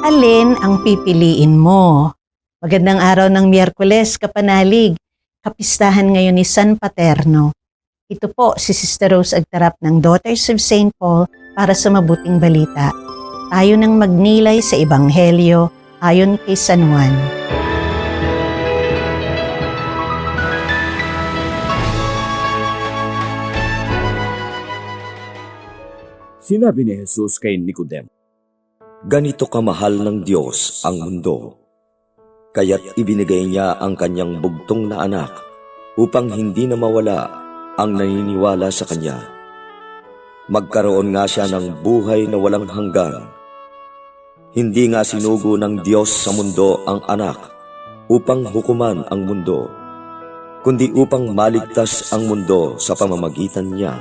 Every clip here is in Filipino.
Alin ang pipiliin mo? Magandang araw ng Miyerkules, kapanalig. Kapistahan ngayon ni San Paterno. Ito po si Sister Rose Agtarap ng Daughters of St. Paul para sa mabuting balita. Tayo nang magnilay sa Ebanghelyo ayon kay San Juan. Sinabi ni Jesus kay Nicodemo, "Ganito kamahal ng Diyos ang mundo, kaya't ibinigay niya ang kanyang bugtong na anak upang hindi na mawala ang naniniwala sa kanya. Magkaroon nga siya ng buhay na walang hanggan. Hindi nga sinugo ng Diyos sa mundo ang anak upang hukuman ang mundo, kundi upang maligtas ang mundo sa pamamagitan niya.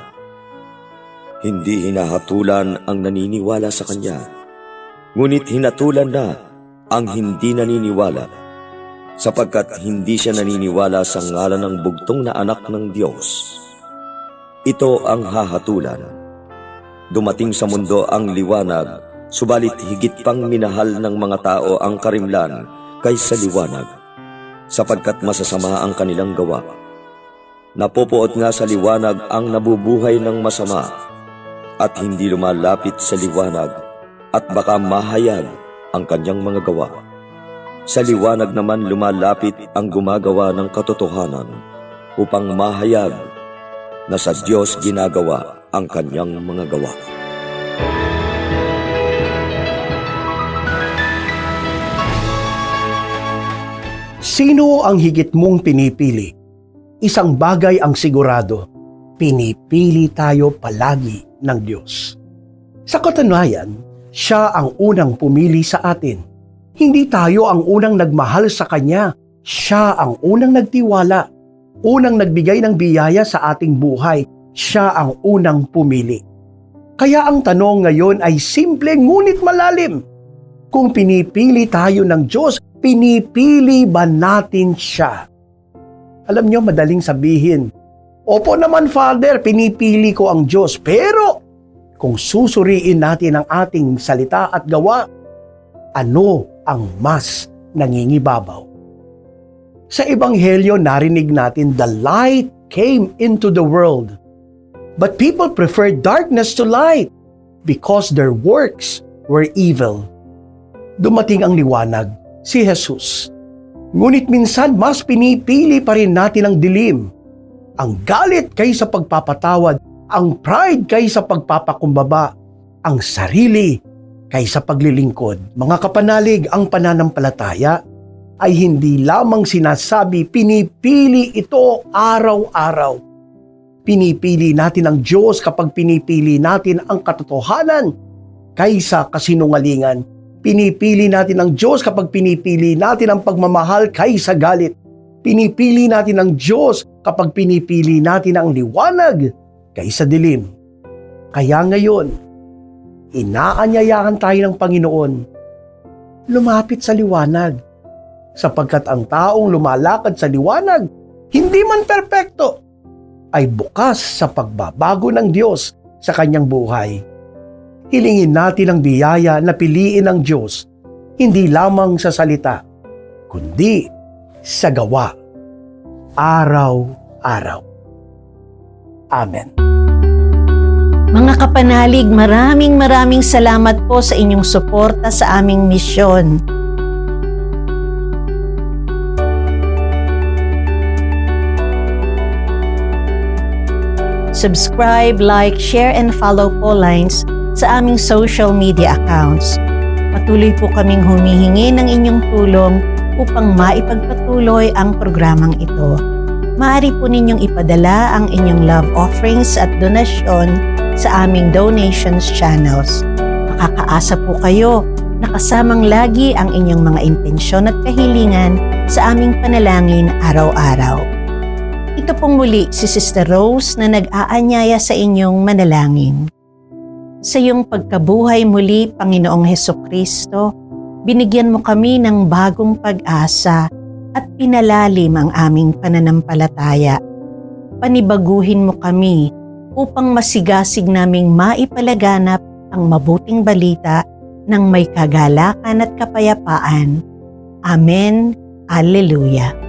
Hindi hinahatulan ang naniniwala sa kanya, ngunit hinatulan na ang hindi naniniwala, sapagkat hindi siya naniniwala sa ngalan ng bugtong na anak ng Diyos. Ito ang hahatulan. Dumating sa mundo ang liwanag, subalit higit pang minahal ng mga tao ang karimlan kaysa liwanag, sapagkat masasama ang kanilang gawa. Napupuot nga sa liwanag ang nabubuhay ng masama, at hindi lumalapit sa liwanag, at baka mahayag ang kanyang mga gawa. Sa liwanag naman lumalapit ang gumagawa ng katotohanan, upang mahayag na sa Diyos ginagawa ang kanyang mga gawa." Sino ang higit mong pinipili? Isang bagay ang sigurado, pinipili tayo palagi ng Diyos. Sa katunayan, siya ang unang pumili sa atin. Hindi tayo ang unang nagmahal sa Kanya. Siya ang unang nagtiwala, unang nagbigay ng biyaya sa ating buhay. Siya ang unang pumili. Kaya ang tanong ngayon ay simple ngunit malalim. Kung pinipili tayo ng Diyos, pinipili ba natin siya? Alam nyo, madaling sabihin, "Opo naman, Father, pinipili ko ang Diyos." Pero kung susuriin natin ang ating salita at gawa, ano ang mas nangingibabaw? Sa Ebanghelyo narinig natin, "The light came into the world, but people preferred darkness to light because their works were evil." Dumating ang liwanag, si Jesus. Ngunit minsan mas pinipili pa rin natin ang dilim. Ang galit kaysa pagpapatawad, ang pride kaysa pagpapakumbaba, ang sarili kaysa paglilingkod. Mga kapanalig, ang pananampalataya ay hindi lamang sinasabi, pinipili ito araw-araw. Pinipili natin ang Diyos kapag pinipili natin ang katotohanan kaysa kasinungalingan. Pinipili natin ang Diyos kapag pinipili natin ang pagmamahal kaysa galit. Pinipili natin ang Diyos kapag pinipili natin ang liwanag kaysa dilim. Kaya ngayon, inaanyayahan tayo ng Panginoon, lumapit sa liwanag, sapagkat ang taong lumalakad sa liwanag, hindi man perpekto, ay bukas sa pagbabago ng Diyos sa kanyang buhay. Hilingin natin ang biyaya na piliin ng Diyos, hindi lamang sa salita, kundi sa gawa, araw-araw. Amen. Mga kapanalig, maraming salamat po sa inyong suporta sa aming misyon. Subscribe, like, share, and follow po lines sa aming social media accounts. Patuloy po kaming humihingi ng inyong tulong upang maipagpatuloy ang programang ito. Maaari po ninyong ipadala ang inyong love offerings at donasyon sa aming donations channels. Makakaasa po kayo na kasamang lagi ang inyong mga intensyon at kahilingan sa aming panalangin araw-araw. Ito pong muli si Sister Rose na nag-aanyaya sa inyong manalangin. Sa iyong pagkabuhay muli, Panginoong Hesukristo, binigyan mo kami ng bagong pag-asa at pinalalim ang aming pananampalataya. Panibaguhin mo kami upang masigasig naming maipalaganap ang mabuting balita ng may kagalakan at kapayapaan. Amen. Alleluia.